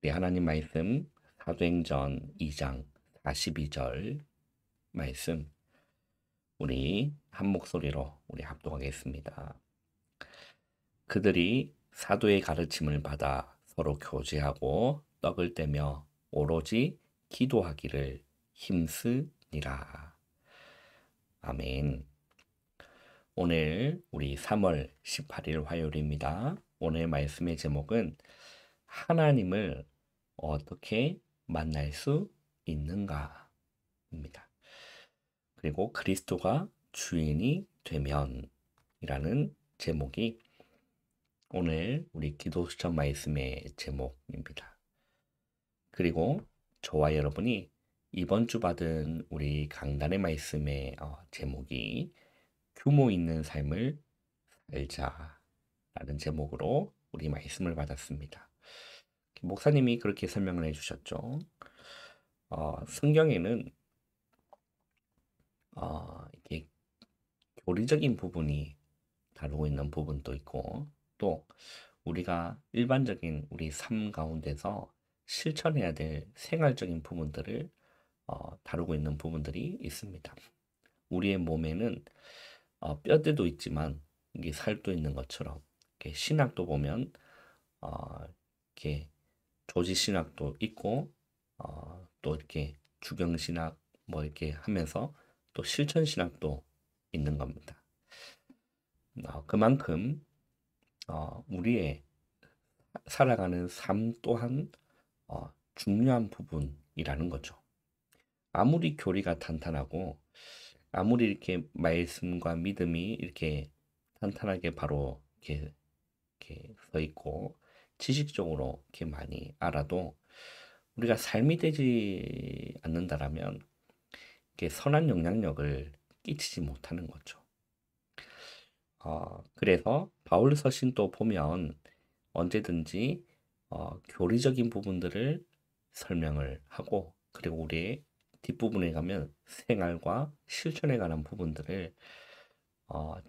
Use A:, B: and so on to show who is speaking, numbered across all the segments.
A: 우리 하나님 말씀 사도행전 2장 42절 말씀 우리 한 목소리로 우리 합독하겠습니다. 그들이 사도의 가르침을 받아 서로 교제하고 떡을 떼며 오로지 기도하기를 힘쓰니라. 아멘. 오늘 우리 3월 18일 화요일입니다. 오늘 말씀의 제목은 하나님을 어떻게 만날 수 있는가입니다. 그리고 그리스도가 주인이 되면이라는 제목이 오늘 우리 기도 수천 말씀의 제목입니다. 그리고 저와 여러분이 이번 주 받은 우리 강단의 말씀의 제목이 규모 있는 삶을 살자라는 제목으로 우리 말씀을 받았습니다. 목사님이 그렇게 설명을 해주셨죠. 성경에는 이렇게 교리적인 부분이 다루고 있는 부분도 있고 또 우리가 일반적인 우리 삶 가운데서 실천해야 될 생활적인 부분들을 다루고 있는 부분들이 있습니다. 우리의 몸에는 뼈대도 있지만 이게 살도 있는 것처럼 이렇게 신학도 보면 이렇게 조지신학도 있고 또 이렇게 주경신학 뭐 이렇게 하면서 또 실천신학도 있는 겁니다. 그만큼 우리의 살아가는 삶 또한 중요한 부분이라는 거죠. 아무리 교리가 탄탄하고 아무리 이렇게 말씀과 믿음이 이렇게 탄탄하게 바로 이렇게 서 있고 지식적으로 이렇게 많이 알아도 우리가 삶이 되지 않는다라면 이렇게 선한 영향력을 끼치지 못하는 거죠. 그래서 바울 서신도 보면 언제든지 교리적인 부분들을 설명을 하고 그리고 우리의 뒷부분에 가면 생활과 실천에 관한 부분들을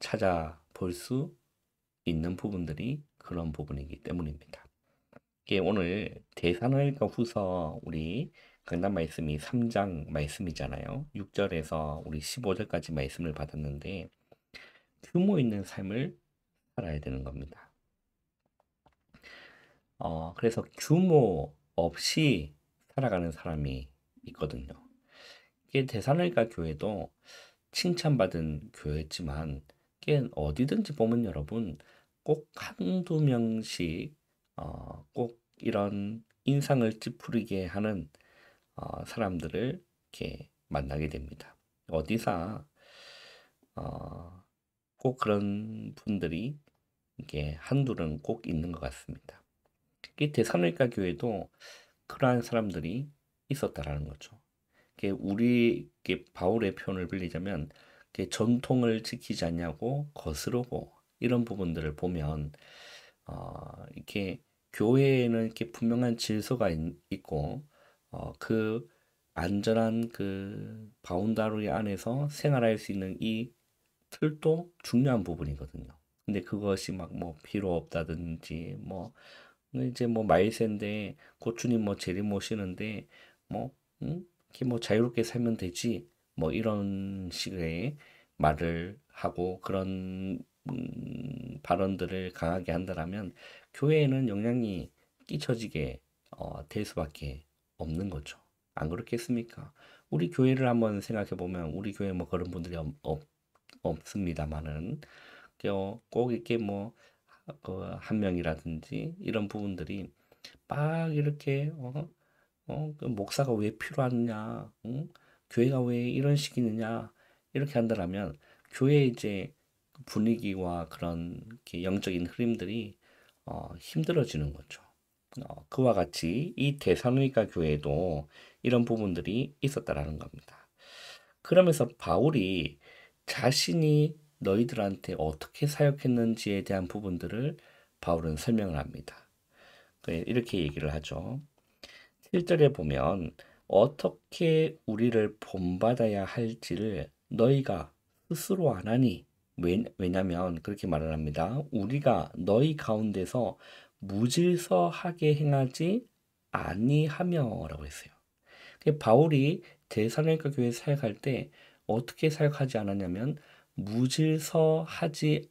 A: 찾아볼 수 있는 부분들이 그런 부분이기 때문입니다. 이게 오늘 데살로니가 후서 우리 강단 말씀이 3장 말씀이잖아요. 6절에서 우리 15절까지 말씀을 받았는데 규모 있는 삶을 살아야 되는 겁니다. 그래서 규모 없이 살아가는 사람이 있거든요. 이게 데살로니가 교회도 칭찬받은 교회였지만 이게 어디든지 보면 여러분 꼭 한두 명씩 꼭 이런 인상을 찌푸리게 하는 사람들을 이렇게 만나게 됩니다. 어디서 꼭 그런 분들이 이게 한둘은 꼭 있는 것 같습니다. 이 데살로니가 교회도 그러한 사람들이 있었다라는 거죠. 우리 바울의 표현을 빌리자면 전통을 지키지 않냐고 거스르고 이런 부분들을 보면 이렇게 교회에는 이렇게 분명한 질서가 있고 그 안전한 그 바운다리 안에서 생활할 수 있는 이 틀도 중요한 부분이거든요. 근데 그것이 막 뭐 필요 없다든지 뭐 이제 뭐 말세인데 고추님 뭐 재림 모시는데 뭐 이렇게 뭐 자유롭게 살면 되지 뭐 이런 식의 말을 하고 그런 발언들을 강하게 한다라면 교회에는 영향이 끼쳐지게 될 수밖에 없는 거죠. 안 그렇겠습니까? 우리 교회를 한번 생각해 보면 우리 교회 뭐 그런 분들이 없습니다만은 꼭 이렇게 뭐 한 명이라든지 이런 부분들이 막 이렇게 그 목사가 왜 필요하느냐, 응? 교회가 왜 이런 식이느냐 이렇게 한다라면 교회 이제 분위기와 그런 이렇게 영적인 흐름들이 힘들어지는 거죠. 그와 같이 이 데살로니가 교회도 이런 부분들이 있었다라는 겁니다. 그러면서 바울이 자신이 너희들한테 어떻게 사역했는지에 대한 부분들을 바울은 설명을 합니다. 이렇게 얘기를 하죠. 7절에 보면 어떻게 우리를 본받아야 할지를 너희가 스스로 안 하니 왜냐면 그렇게 말을 합니다. 우리가 너희 가운데서 무질서하게 행하지 아니하며라고 했어요. 바울이 데살로니가 교회에 사역할 때 어떻게 사역하지 않았냐면 무질서하지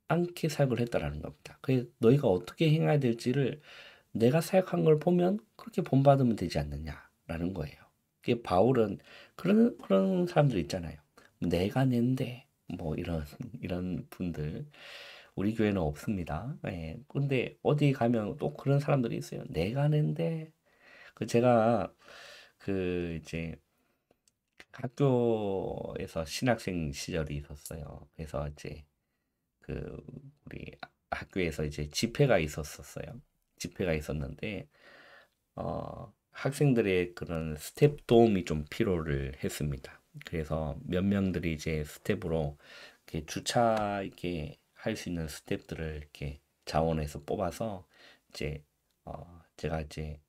A: 않게 사역을 했다라는 겁니다. 그래서 너희가 어떻게 행해야 될지를 내가 사역한 걸 보면 그렇게 본받으면 되지 않느냐라는 거예요. 바울은 그런 사람들 있잖아요. 내가 낸데 뭐 이런 분들 우리 교회는 없습니다. 예. 근데 어디 가면 또 그런 사람들이 있어요. 내가 낸데 제가 이제 학교에서 신학생 시절이 있었어요. 그래서 이제 그 우리 학교에서 이제 집회가 있었었어요. 집회가 있었는데 학생들의 그런 스텝 도움이 좀 필요를 했습니다. 그래서 몇 명들이 이제 스텝으로 이렇게 주차 이렇게 할 수 있는 스텝들을 이렇게 자원해서 뽑아서 이제 제가 이제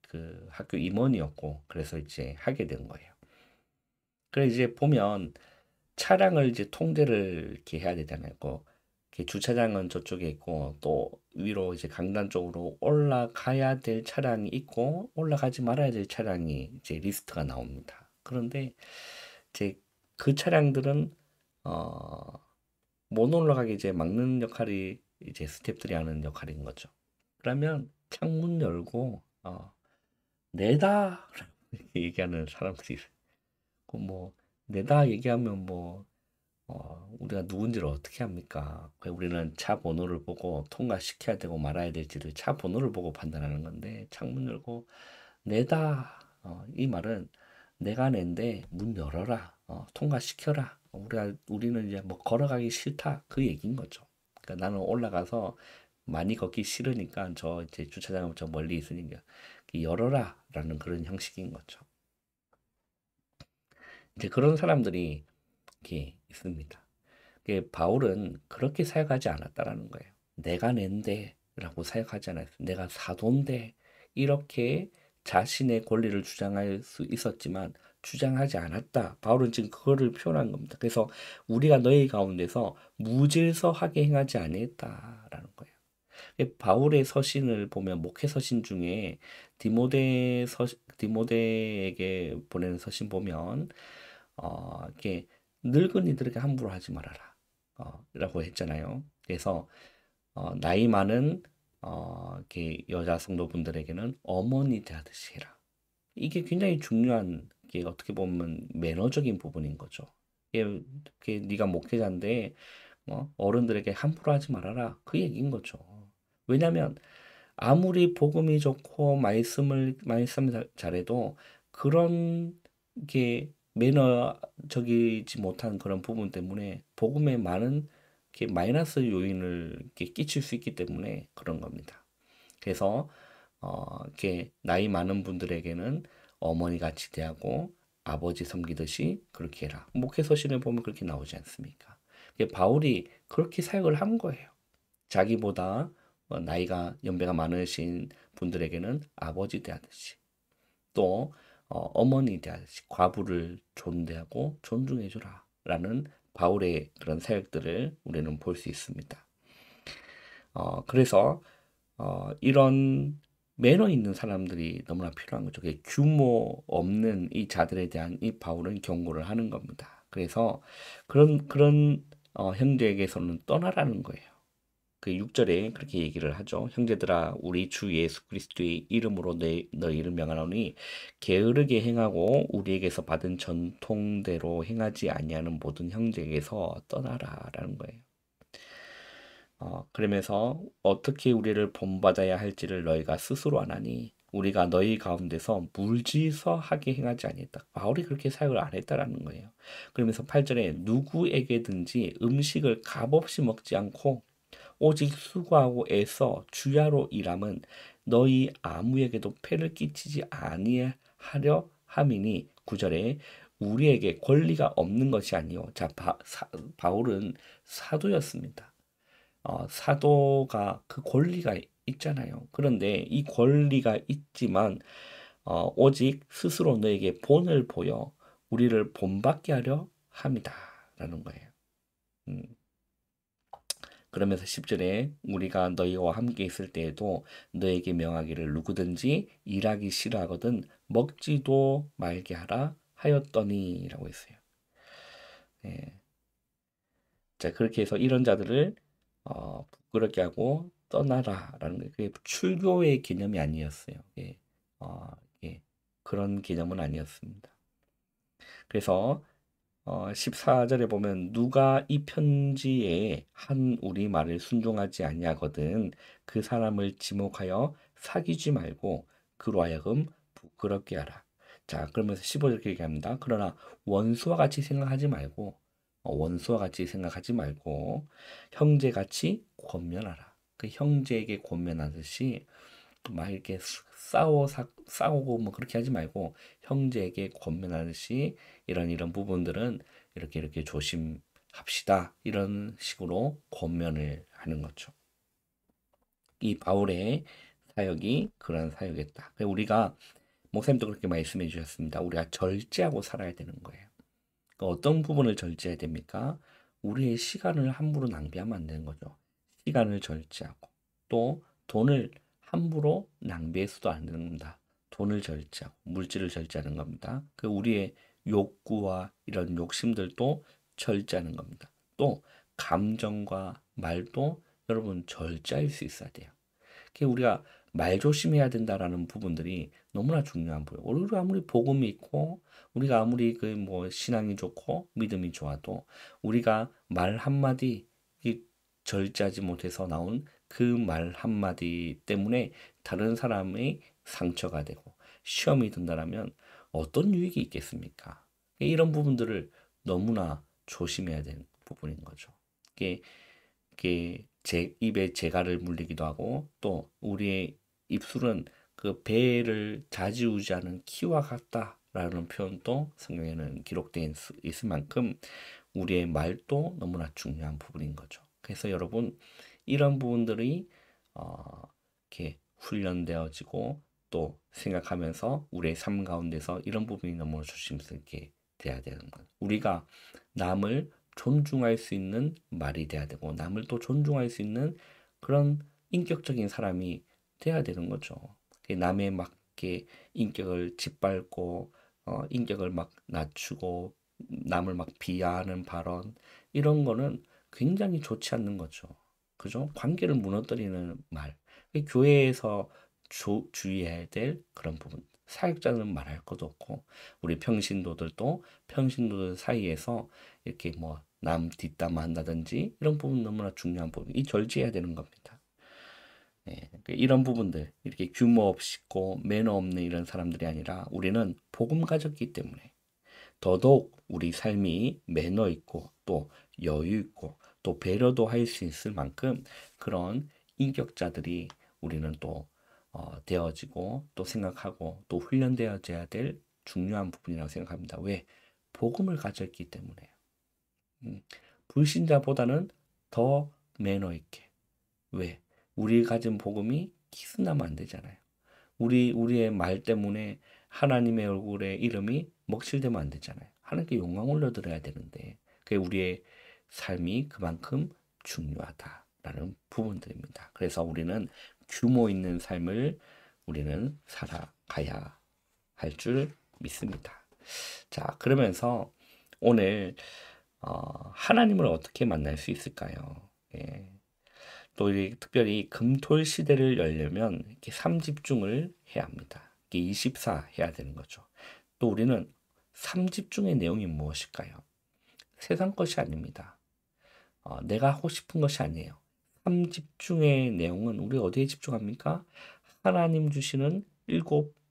A: 그 학교 임원이었고 그래서 이제 하게 된 거예요. 그래 이제 보면 차량을 이제 통제를 이렇게 해야 되잖아요. 이렇게 주차장은 저쪽에 있고 또 위로 이제 강단 쪽으로 올라가야 될 차량이 있고 올라가지 말아야 될 차량이 이제 리스트가 나옵니다. 그런데 이제 그 차량들은 어, 못 올라가게 이제 막는 역할이 이제 스태프들이 하는 역할인 거죠. 그러면 창문 열고 내다 얘기하는 사람들이 있어요. 뭐 내다 얘기하면 뭐 우리가 누군지를 어떻게 합니까? 우리는 차 번호를 보고 통과시켜야 되고 말아야 될지를 차 번호를 보고 판단하는 건데 창문 열고 내다 이 말은 내가 낸데 문 열어라 통과시켜라 우리는 이제 뭐 걸어가기 싫다 그 얘기인 거죠. 그러니까 나는 올라가서 많이 걷기 싫으니까 저 이제 주차장은 저 멀리 있으니까 열어라라는 그런 형식인 거죠. 이제 그런 사람들이 이렇게 있습니다. 바울은 그렇게 사역하지 않았다라는 거예요. 내가 낸데라고 사역하지 않았어요. 내가 사도인데 이렇게 자신의 권리를 주장할 수 있었지만 주장하지 않았다. 바울은 지금 그거를 표현한 겁니다. 그래서 우리가 너희 가운데서 무질서하게 행하지 아니했다라는 거예요. 바울의 서신을 보면 목회 서신 중에 디모데에게 보내는 서신 보면 이렇게 늙은이들에게 함부로 하지 말아라. 라고 했잖아요. 그래서 나이 많은 이렇게 여자 성도분들에게는 어머니 대하듯이 해라. 이게 굉장히 중요한 게 어떻게 보면 매너적인 부분인 거죠. 이게 네가 목회자인데 어른들에게 함부로 하지 말아라. 그 얘기인 거죠. 왜냐하면 아무리 복음이 좋고 말씀 잘해도 그런 게 매너적이지 못한 그런 부분 때문에 복음에 많은 이렇게 마이너스 요인을 이렇게 끼칠 수 있기 때문에 그런 겁니다. 그래서 이렇게 나이 많은 분들에게는 어머니 같이 대하고 아버지 섬기듯이 그렇게 해라. 목회서신에 보면 그렇게 나오지 않습니까? 바울이 그렇게 사역을 한 거예요. 자기보다 나이가 연배가 많으신 분들에게는 아버지 대하듯이 또 어머니 대하듯이 과부를 존대하고 존중해주라 라는 바울의 그런 사역들을 우리는 볼 수 있습니다. 그래서 이런 매너 있는 사람들이 너무나 필요한 거죠. 규모 없는 이 자들에 대한 이 바울은 경고를 하는 겁니다. 그래서 그런 형제에게서는 떠나라는 거예요. 그 6절에 그렇게 얘기를 하죠. 형제들아 우리 주 예수 그리스도의 이름으로 너희를 명하노니 게으르게 행하고 우리에게서 받은 전통대로 행하지 아니하는 모든 형제에게서 떠나라라는 거예요. 그러면서 어떻게 우리를 본받아야 할지를 너희가 스스로 아나니 우리가 너희 가운데서 물질서하게 행하지 아니했다. 바울이 그렇게 사역을 안 했다라는 거예요. 그러면서 8절에 누구에게든지 음식을 값없이 먹지 않고 오직 수고하고 애써 주야로 일함은 너희 아무에게도 폐를 끼치지 아니하려 함이니 9절에 우리에게 권리가 없는 것이 아니요. 자, 바울은 사도였습니다. 사도가 그 권리가 있잖아요. 그런데 이 권리가 있지만 오직 스스로 너에게 본을 보여 우리를 본받게 하려 함이다 라는 거예요. 그러면서 10절에 우리가 너희와 함께 있을 때에도 너에게 명하기를 누구든지 일하기 싫어하거든 먹지도 말게 하라 하였더니 라고 했어요. 예. 자, 그렇게 해서 이런 자들을 부끄럽게 하고 떠나라라는 게 그게 출교의 개념이 아니었어요. 예. 어, 예. 그런 개념은 아니었습니다. 그래서 14절에 보면 누가 이 편지에 한 우리 말을 순종하지 아니하거든 그 사람을 지목하여 사귀지 말고 그로 하여금 부끄럽게 하라. 자, 그러면서 15절 얘기합니다. 그러나 원수와 같이 생각하지 말고 원수와 같이 생각하지 말고 형제같이 권면하라. 그 형제에게 권면하듯이 막 이렇게 싸우고 뭐 그렇게 하지 말고 형제에게 권면하듯이 이런 부분들은 이렇게 조심합시다. 이런 식으로 권면을 하는 거죠. 이 바울의 사역이 그런 사역이었다. 우리가 목사님도 그렇게 말씀해 주셨습니다. 우리가 절제하고 살아야 되는 거예요. 그러니까 어떤 부분을 절제해야 됩니까? 우리의 시간을 함부로 낭비하면 안 되는 거죠. 시간을 절제하고 또 돈을 함부로 낭비해서도 안 됩니다. 돈을 절제하고 물질을 절제하는 겁니다. 그 우리의 욕구와 이런 욕심들도 절제하는 겁니다. 또 감정과 말도 여러분 절제할 수 있어야 돼요. 우리가 말 조심해야 된다라는 부분들이 너무나 중요한 부분. 우리가 아무리 복음이 있고 우리가 아무리 그 뭐 신앙이 좋고 믿음이 좋아도 우리가 말 한마디 절제하지 못해서 나온 그 말 한마디 때문에 다른 사람의 상처가 되고 시험이 든다라면 어떤 유익이 있겠습니까? 이런 부분들을 너무나 조심해야 되는 부분인 거죠. 이게 제 입에 재갈을 물리기도 하고 또 우리의 입술은 그 배를 좌지우지하는 키와 같다라는 표현도 성경에는 기록되어 있을 만큼 우리의 말도 너무나 중요한 부분인 거죠. 그래서 여러분 이런 부분들이 이렇게 훈련되어지고 또 생각하면서 우리의 삶 가운데서 이런 부분이 너무 조심스럽게 돼야 되는 거예요. 우리가 남을 존중할 수 있는 말이 돼야 되고 남을 또 존중할 수 있는 그런 인격적인 사람이 돼야 되는 거죠. 남의 막 이렇게 인격을 짓밟고 인격을 막 낮추고 남을 막 비하하는 발언 이런 거는 굉장히 좋지 않는 거죠. 그죠? 관계를 무너뜨리는 말. 교회에서 주의해야 될 그런 부분. 사역자는 말할 것도 없고 우리 평신도들 사이에서 이렇게 뭐 남 뒷담화 한다든지 이런 부분 너무나 중요한 부분. 이 절제해야 되는 겁니다. 네, 이런 부분들 이렇게 규모 없고 매너 없는 이런 사람들이 아니라 우리는 복음 가졌기 때문에 더더욱 우리 삶이 매너 있고 또 여유 있고 또 배려도 할 수 있을 만큼 그런 인격자들이 우리는 또 되어지고 또 생각하고 또 훈련되어져야 될 중요한 부분이라고 생각합니다. 왜? 복음을 가졌기 때문에요. 불신자보다는 더 매너 있게. 왜? 우리 가진 복음이 키스나면 안 되잖아요. 우리의 말 때문에 하나님의 얼굴에 이름이 먹칠되면 안 되잖아요. 하나님께 영광 올려드려야 되는데 그게 우리의 삶이 그만큼 중요하다라는 부분들입니다. 그래서 우리는 규모 있는 삶을 우리는 살아가야 할 줄 믿습니다. 자, 그러면서 오늘 하나님을 어떻게 만날 수 있을까요? 예. 또 특별히 금토일 시대를 열려면 이렇게 3집중을 해야 합니다. 이게 24 해야 되는 거죠. 또 우리는 3집중의 내용이 무엇일까요? 세상 것이 아닙니다. 내가 하고 싶은 것이 아니에요. 3집중의 내용은 우리 어디에 집중합니까? 하나님 주시는 7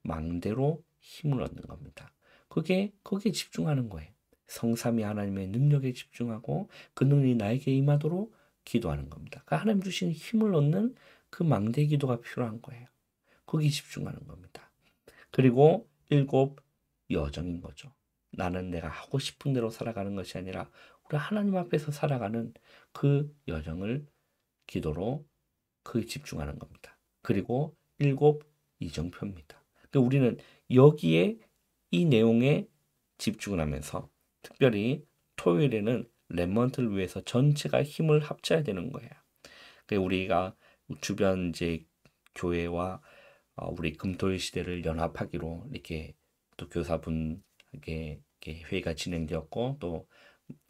A: 망대로 힘을 얻는 겁니다. 거기에 집중하는 거예요. 성삼위 하나님의 능력에 집중하고 그 능력이 나에게 임하도록 기도하는 겁니다. 그러니까 하나님 주시는 힘을 얻는 그 망대 기도가 필요한 거예요. 거기 집중하는 겁니다. 그리고 7 여정인 거죠. 나는 내가 하고 싶은 대로 살아가는 것이 아니라 우리 하나님 앞에서 살아가는 그 여정을 기도로 그 집중하는 겁니다. 그리고 7 이정표입니다. 그러니까 우리는 여기에 이 내용에 집중을 하면서 특별히 토요일에는 렘넌트를 위해서 전체가 힘을 합쳐야 되는 거예요. 우리가 주변 이제 교회와 우리 금토일 시대를 연합하기로 이렇게 또 교사분에게 이렇게 회의가 진행되었고 또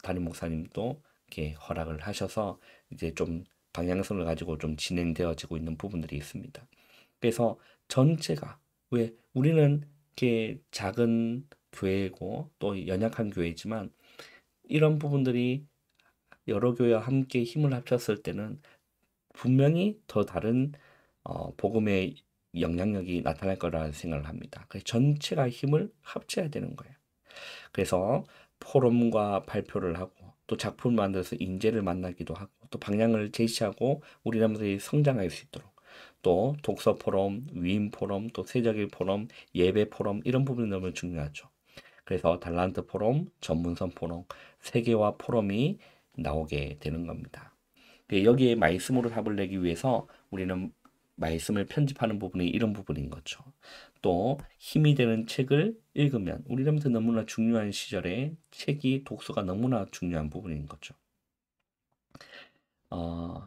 A: 담임 목사님도 이렇게 허락을 하셔서 이제 좀 방향성을 가지고 좀 진행되어지고 있는 부분들이 있습니다. 그래서 전체가 왜 우리는 이렇게 작은 교회고 또 연약한 교회지만 이런 부분들이 여러 교회와 함께 힘을 합쳤을 때는 분명히 더 다른 복음의 영향력이 나타날 거라는 생각을 합니다. 그래서 전체가 힘을 합쳐야 되는 거예요. 그래서 포럼과 발표를 하고 또 작품을 만들어서 인재를 만나기도 하고 또 방향을 제시하고 우리 사람들이 성장할 수 있도록 또 독서 포럼, 위인 포럼, 또 세적일 포럼, 예배 포럼 이런 부분이 너무 중요하죠. 그래서 달란트 포럼, 전문성 포럼, 세계화 포럼이 나오게 되는 겁니다. 여기에 말씀으로 답을 내기 위해서 우리는 말씀을 편집하는 부분이 이런 부분인 거죠. 또 힘이 되는 책을 읽으면 우리한테 너무나 중요한 시절에 책이 독서가 너무나 중요한 부분인 거죠.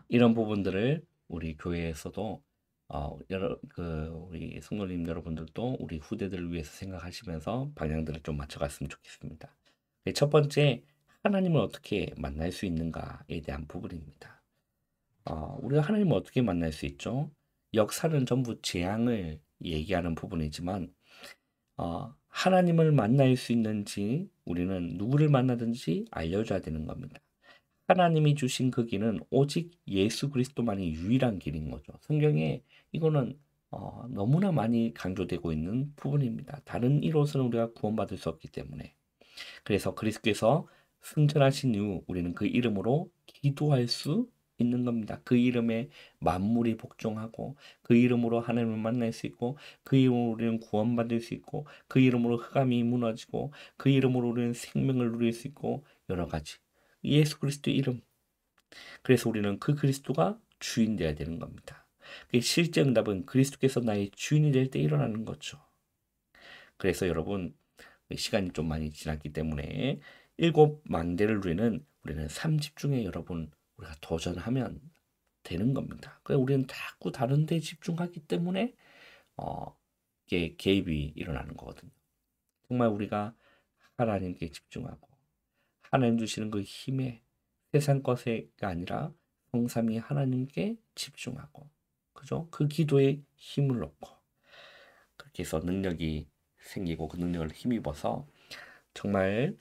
A: 이런 부분들을 우리 교회에서도 우리 성도님 여러분들도 우리 후대들을 위해서 생각하시면서 방향들을 좀 맞춰갔으면 좋겠습니다. 첫 번째, 하나님을 어떻게 만날 수 있는가에 대한 부분입니다. 우리가 하나님을 어떻게 만날 수 있죠? 역사는 전부 재앙을 얘기하는 부분이지만 하나님을 만날 수 있는지 우리는 누구를 만나든지 알려줘야 되는 겁니다. 하나님이 주신 그 길은 오직 예수 그리스도만이 유일한 길인 거죠. 성경에 이거는 너무나 많이 강조되고 있는 부분입니다. 다른 이로서는 우리가 구원받을 수 없기 때문에. 그래서 그리스도께서 승천하신 이후 우리는 그 이름으로 기도할 수 있는 겁니다. 그 이름에 만물이 복종하고 그 이름으로 하나님을 만날 수 있고 그 이름으로 우리는 구원받을 수 있고 그 이름으로 흑암이 무너지고 그 이름으로 우리는 생명을 누릴 수 있고 여러 가지. 예수 그리스도의 이름. 그래서 우리는 그 그리스도가 주인 되어야 되는 겁니다. 실제 응답은 그리스도께서 나의 주인이 될 때 일어나는 거죠. 그래서 여러분 시간이 좀 많이 지났기 때문에 7망대를 누리는 우리는 3집중에 여러분 우리가 도전하면 되는 겁니다. 그래서 우리는 자꾸 다른 데 집중하기 때문에 이게 개입이 일어나는 거거든요. 정말 우리가 하나님께 집중하고 하나님 주시는 그 힘에 세상 것에가 아니라 성삼위 하나님께 집중하고 그죠? 그 기도에 힘을 넣고 그렇게 해서 능력이 생기고 그 능력을 힘입어서 정말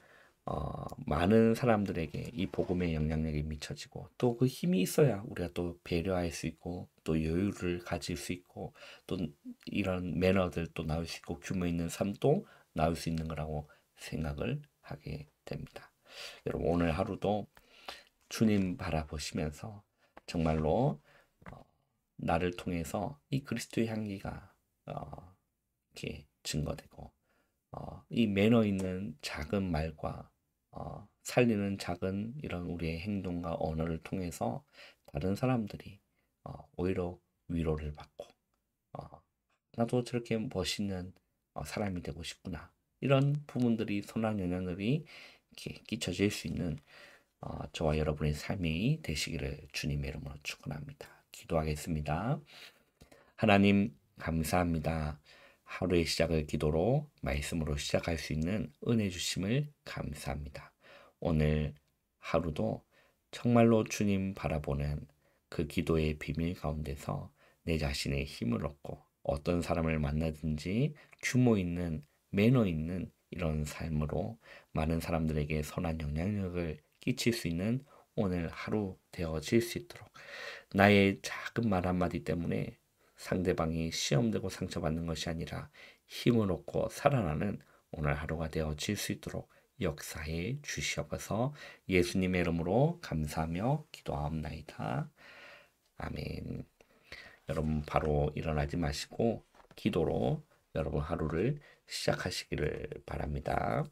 A: 많은 사람들에게 이 복음의 영향력이 미쳐지고 또 그 힘이 있어야 우리가 또 배려할 수 있고 또 여유를 가질 수 있고 또 이런 매너들 또 나올 수 있고 규모 있는 삶도 나올 수 있는 거라고 생각을 하게 됩니다. 여러분 오늘 하루도 주님 바라보시면서 정말로 나를 통해서 이 그리스도의 향기가 이렇게 증거되고 이 매너 있는 작은 말과 살리는 작은 이런 우리의 행동과 언어를 통해서 다른 사람들이 오히려 위로를 받고 나도 저렇게 멋있는 사람이 되고 싶구나 이런 부분들이 선한 영향들이 이렇게 끼쳐질 수 있는 저와 여러분의 삶이 되시기를 주님의 이름으로 축원합니다. 기도하겠습니다. 하나님 감사합니다. 하루의 시작을 기도로 말씀으로 시작할 수 있는 은혜 주심을 감사합니다. 오늘 하루도 정말로 주님 바라보는 그 기도의 비밀 가운데서 내 자신의 힘을 얻고 어떤 사람을 만나든지 규모 있는 매너 있는 이런 삶으로 많은 사람들에게 선한 영향력을 끼칠 수 있는 오늘 하루 되어질 수 있도록 나의 작은 말 한마디 때문에 상대방이 시험되고 상처받는 것이 아니라 힘을 얻고 살아나는 오늘 하루가 되어질 수 있도록 역사해 주시옵소서. 예수님의 이름으로 감사하며 기도하옵나이다. 아멘. 여러분 바로 일어나지 마시고 기도로 여러분 하루를 시작하시기를 바랍니다.